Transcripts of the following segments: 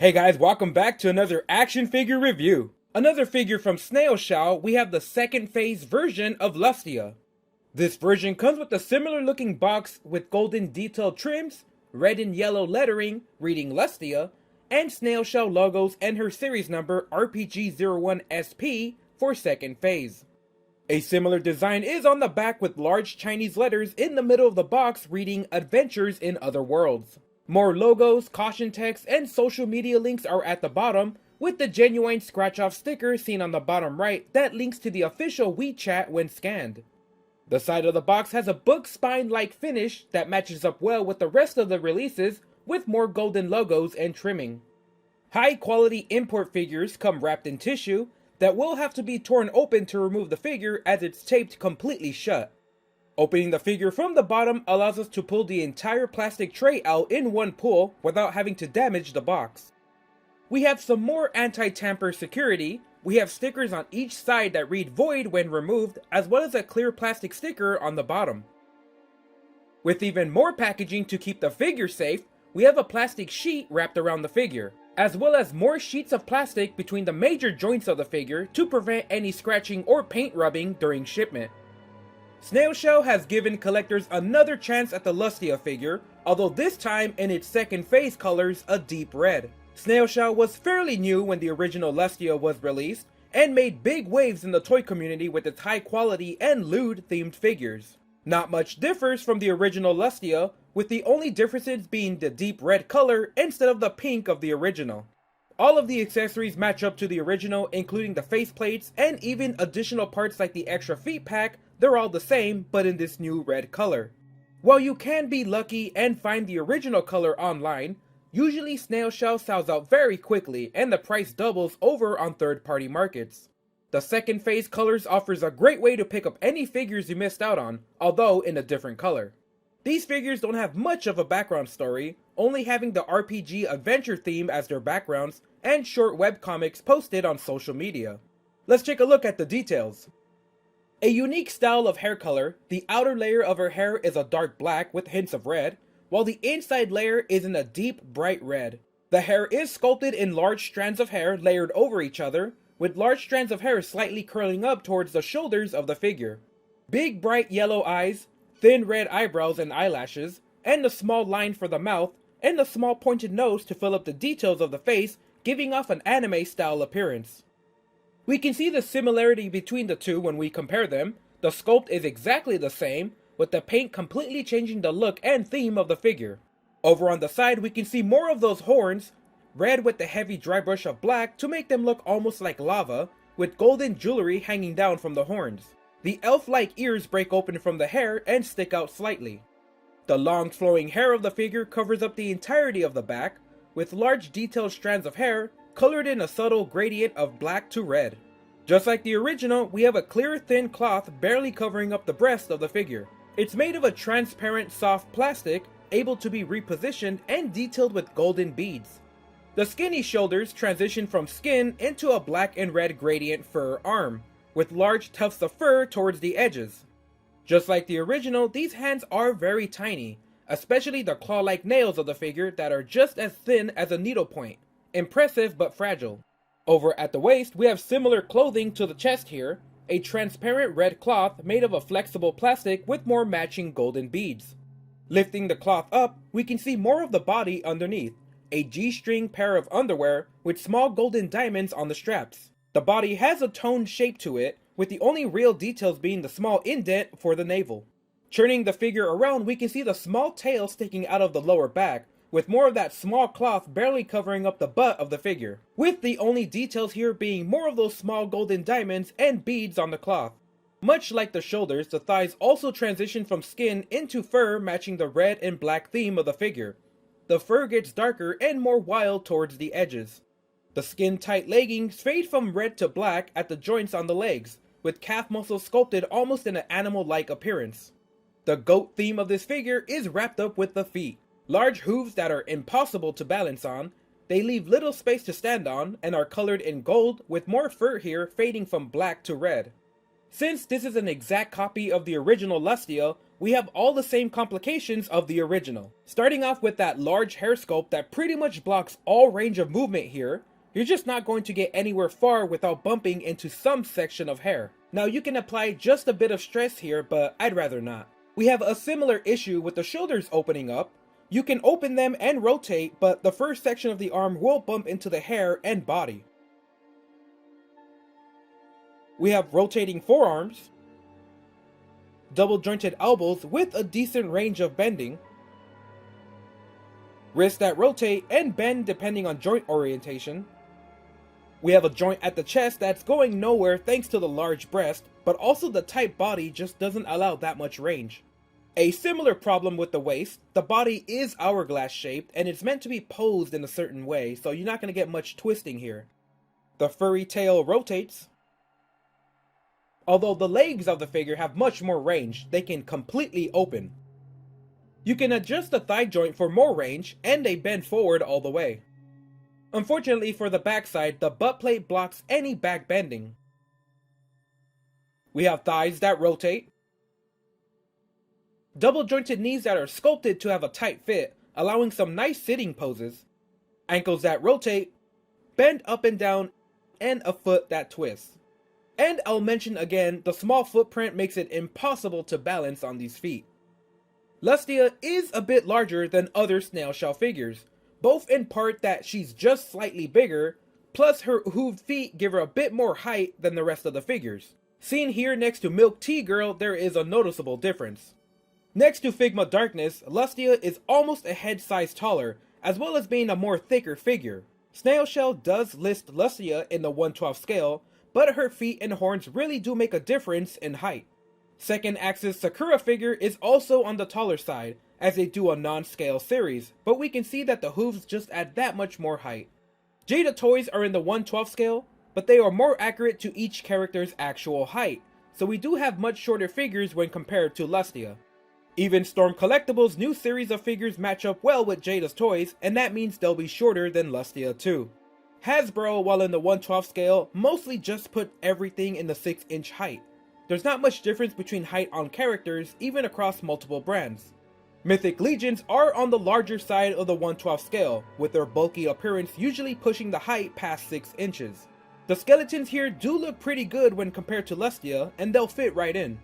Hey guys, welcome back to another action figure review. Another figure from Snail Shell, we have the second phase version of Lustia. This version comes with a similar looking box with golden detailed trims, red and yellow lettering reading Lustia, and Snail Shell logos and her series number RPG01SP for second phase. A similar design is on the back with large Chinese letters in the middle of the box reading Adventures in Other Worlds. More logos, caution text, and social media links are at the bottom, with the genuine scratch-off sticker seen on the bottom right that links to the official WeChat when scanned. The side of the box has a book spine-like finish that matches up well with the rest of the releases, with more golden logos and trimming. High-quality import figures come wrapped in tissue that will have to be torn open to remove the figure as it's taped completely shut. Opening the figure from the bottom allows us to pull the entire plastic tray out in one pull without having to damage the box. We have some more anti-tamper security. We have stickers on each side that read void when removed, as well as a clear plastic sticker on the bottom. With even more packaging to keep the figure safe, we have a plastic sheet wrapped around the figure, as well as more sheets of plastic between the major joints of the figure to prevent any scratching or paint rubbing during shipment. Snail Shell has given collectors another chance at the Lustia figure, although this time in its second phase colors a deep red. Snail Shell was fairly new when the original Lustia was released, and made big waves in the toy community with its high quality and lewd themed figures. Not much differs from the original Lustia, with the only differences being the deep red color instead of the pink of the original. All of the accessories match up to the original, including the faceplates and even additional parts like the extra feet pack. They're all the same, but in this new red color. While you can be lucky and find the original color online, usually Snail Shell sells out very quickly and the price doubles over on third-party markets. The second phase colors offers a great way to pick up any figures you missed out on, although in a different color. These figures don't have much of a background story, only having the RPG adventure theme as their backgrounds and short webcomics posted on social media. Let's take a look at the details. A unique style of hair color, the outer layer of her hair is a dark black with hints of red, while the inside layer is in a deep bright red. The hair is sculpted in large strands of hair layered over each other, with large strands of hair slightly curling up towards the shoulders of the figure. Big bright yellow eyes, thin red eyebrows and eyelashes, and a small line for the mouth, and a small pointed nose to fill up the details of the face, giving off an anime style appearance. We can see the similarity between the two when we compare them. The sculpt is exactly the same, with the paint completely changing the look and theme of the figure. Over on the side we can see more of those horns, red with the heavy dry brush of black to make them look almost like lava, with golden jewelry hanging down from the horns. The elf-like ears break open from the hair and stick out slightly. The long flowing hair of the figure covers up the entirety of the back, with large detailed strands of hair colored in a subtle gradient of black to red. Just like the original, we have a clear thin cloth barely covering up the breast of the figure. It's made of a transparent soft plastic, able to be repositioned and detailed with golden beads. The skinny shoulders transition from skin into a black and red gradient fur arm, with large tufts of fur towards the edges. Just like the original, these hands are very tiny, especially the claw-like nails of the figure that are just as thin as a needlepoint. Impressive but fragile. Over at the waist, we have similar clothing to the chest here, a transparent red cloth made of a flexible plastic with more matching golden beads. Lifting the cloth up, we can see more of the body underneath, a G-string pair of underwear with small golden diamonds on the straps. The body has a toned shape to it, with the only real details being the small indent for the navel. Turning the figure around, we can see the small tail sticking out of the lower back, with more of that small cloth barely covering up the butt of the figure, with the only details here being more of those small golden diamonds and beads on the cloth. Much like the shoulders, the thighs also transition from skin into fur matching the red and black theme of the figure. The fur gets darker and more wild towards the edges. The skin-tight leggings fade from red to black at the joints on the legs, with calf muscles sculpted almost in an animal-like appearance. The goat theme of this figure is wrapped up with the feet. Large hooves that are impossible to balance on, they leave little space to stand on and are colored in gold with more fur here fading from black to red. Since this is an exact copy of the original Lustia, we have all the same complications of the original. Starting off with that large hair sculpt that pretty much blocks all range of movement here, you're just not going to get anywhere far without bumping into some section of hair. Now you can apply just a bit of stress here, but I'd rather not. We have a similar issue with the shoulders opening up. You can open them and rotate, but the first section of the arm will bump into the hair and body. We have rotating forearms, double jointed elbows with a decent range of bending, wrists that rotate and bend depending on joint orientation. We have a joint at the chest that's going nowhere thanks to the large breast, but also the tight body just doesn't allow that much range. A similar problem with the waist, the body is hourglass shaped and it's meant to be posed in a certain way, so you're not going to get much twisting here. The furry tail rotates. Although the legs of the figure have much more range, they can completely open. You can adjust the thigh joint for more range, and they bend forward all the way. Unfortunately for the backside, the butt plate blocks any back bending. We have thighs that rotate, double jointed knees that are sculpted to have a tight fit, allowing some nice sitting poses, ankles that rotate, bend up and down, and a foot that twists. And I'll mention again, the small footprint makes it impossible to balance on these feet. Lustia is a bit larger than other snail shell figures, both in part that she's just slightly bigger, plus her hooved feet give her a bit more height than the rest of the figures. Seen here next to Milk Tea Girl, there is a noticeable difference. Next to Figma Darkness, Lustia is almost a head size taller, as well as being a more thicker figure. Snail Shell does list Lustia in the 1/12 scale, but her feet and horns really do make a difference in height. Second Axis Sakura figure is also on the taller side, as they do a non-scale series, but we can see that the hooves just add that much more height. Jada toys are in the 1/12 scale, but they are more accurate to each character's actual height, so we do have much shorter figures when compared to Lustia. Even Storm Collectibles' new series of figures match up well with Jada's toys, and that means they'll be shorter than Lustia too. Hasbro, while in the 1/12 scale, mostly just put everything in the 6-inch height. There's not much difference between height on characters, even across multiple brands. Mythic Legions are on the larger side of the 1/12 scale, with their bulky appearance usually pushing the height past 6 inches. The skeletons here do look pretty good when compared to Lustia, and they'll fit right in.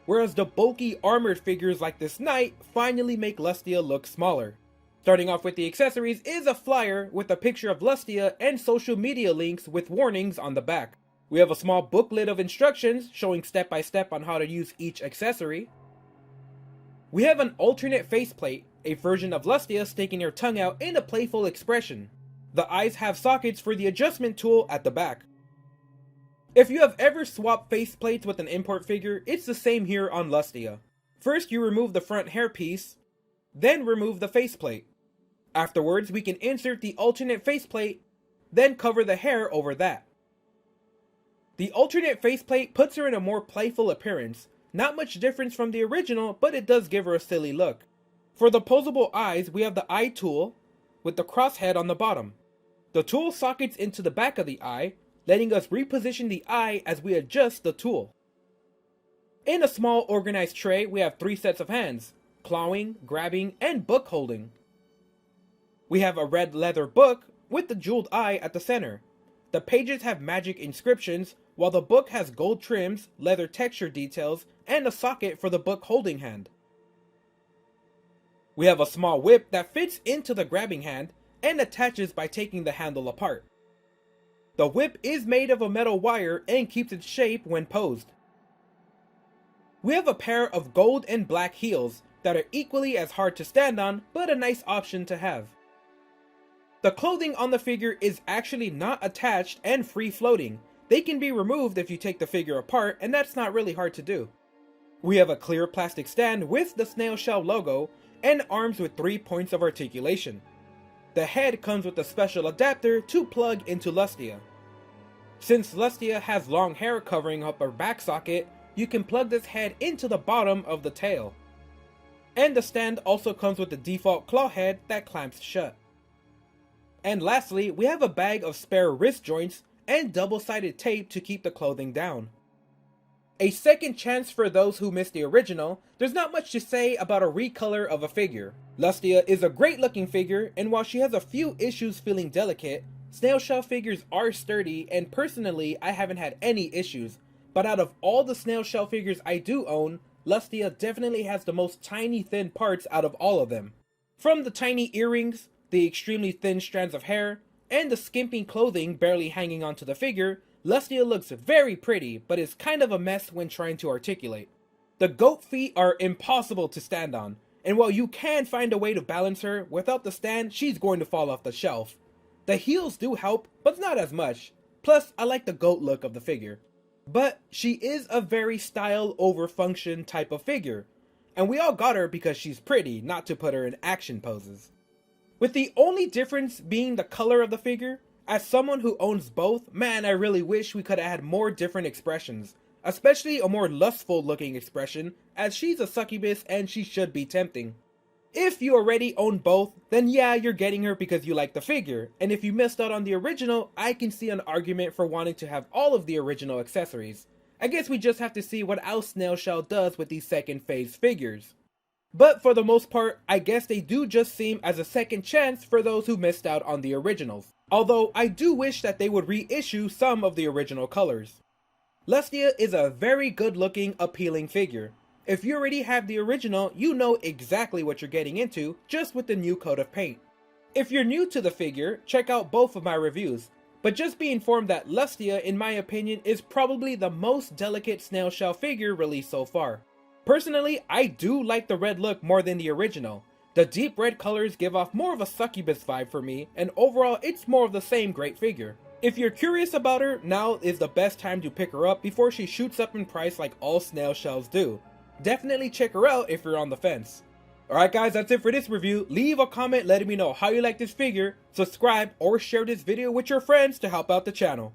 Whereas the bulky armored figures like this knight finally make Lustia look smaller. Starting off with the accessories is a flyer with a picture of Lustia and social media links with warnings on the back. We have a small booklet of instructions showing step by step on how to use each accessory. We have an alternate faceplate, a version of Lustia sticking her tongue out in a playful expression. The eyes have sockets for the adjustment tool at the back. If you have ever swapped faceplates with an import figure, it's the same here on Lustia. First you remove the front hairpiece, then remove the faceplate. Afterwards we can insert the alternate faceplate, then cover the hair over that. The alternate faceplate puts her in a more playful appearance. Not much difference from the original, but it does give her a silly look. For the posable eyes, we have the eye tool with the crosshead on the bottom. The tool sockets into the back of the eye, letting us reposition the eye as we adjust the tool. In a small organized tray, we have 3 sets of hands: clawing, grabbing, and book holding. We have a red leather book with the jeweled eye at the center. The pages have magic inscriptions, while the book has gold trims, leather texture details, and a socket for the book holding hand. We have a small whip that fits into the grabbing hand and attaches by taking the handle apart. The whip is made of a metal wire and keeps its shape when posed. We have a pair of gold and black heels that are equally as hard to stand on, but a nice option to have. The clothing on the figure is actually not attached and free floating. They can be removed if you take the figure apart, and that's not really hard to do. We have a clear plastic stand with the Snail Shell logo and arms with 3 points of articulation. The head comes with a special adapter to plug into Lustia. Since Lustia has long hair covering up her back socket, you can plug this head into the bottom of the tail. And the stand also comes with the default claw head that clamps shut. And lastly, we have a bag of spare wrist joints and double-sided tape to keep the clothing down. A second chance for those who missed the original. There's not much to say about a recolor of a figure. Lustia is a great looking figure, and while she has a few issues feeling delicate, Snail Shell figures are sturdy, and personally I haven't had any issues. But out of all the Snail Shell figures I do own, Lustia definitely has the most tiny thin parts out of all of them. From the tiny earrings, the extremely thin strands of hair, and the skimpy clothing barely hanging onto the figure, Lustia looks very pretty, but is kind of a mess when trying to articulate. The goat feet are impossible to stand on, and while you can find a way to balance her, without the stand, she's going to fall off the shelf. The heels do help, but not as much. Plus, I like the goat look of the figure. But she is a very style over function type of figure, and we all got her because she's pretty, not to put her in action poses. With the only difference being the color of the figure, as someone who owns both, man, I really wish we could have had more different expressions, especially a more lustful looking expression, as she's a succubus and she should be tempting. If you already own both, then yeah, you're getting her because you like the figure, and if you missed out on the original, I can see an argument for wanting to have all of the original accessories. I guess we just have to see what else Snail Shell does with these second phase figures. But for the most part, I guess they do just seem as a second chance for those who missed out on the originals. Although I do wish that they would reissue some of the original colors. Lustia is a very good looking, appealing figure. If you already have the original, you know exactly what you're getting into, just with the new coat of paint. If you're new to the figure, check out both of my reviews, but just be informed that Lustia, in my opinion, is probably the most delicate Snail Shell figure released so far. Personally, I do like the red look more than the original. The deep red colors give off more of a succubus vibe for me, and overall it's more of the same great figure. If you're curious about her, now is the best time to pick her up before she shoots up in price like all Snail Shells do. Definitely check her out if you're on the fence. Alright guys, that's it for this review. Leave a comment letting me know how you like this figure, subscribe, or share this video with your friends to help out the channel.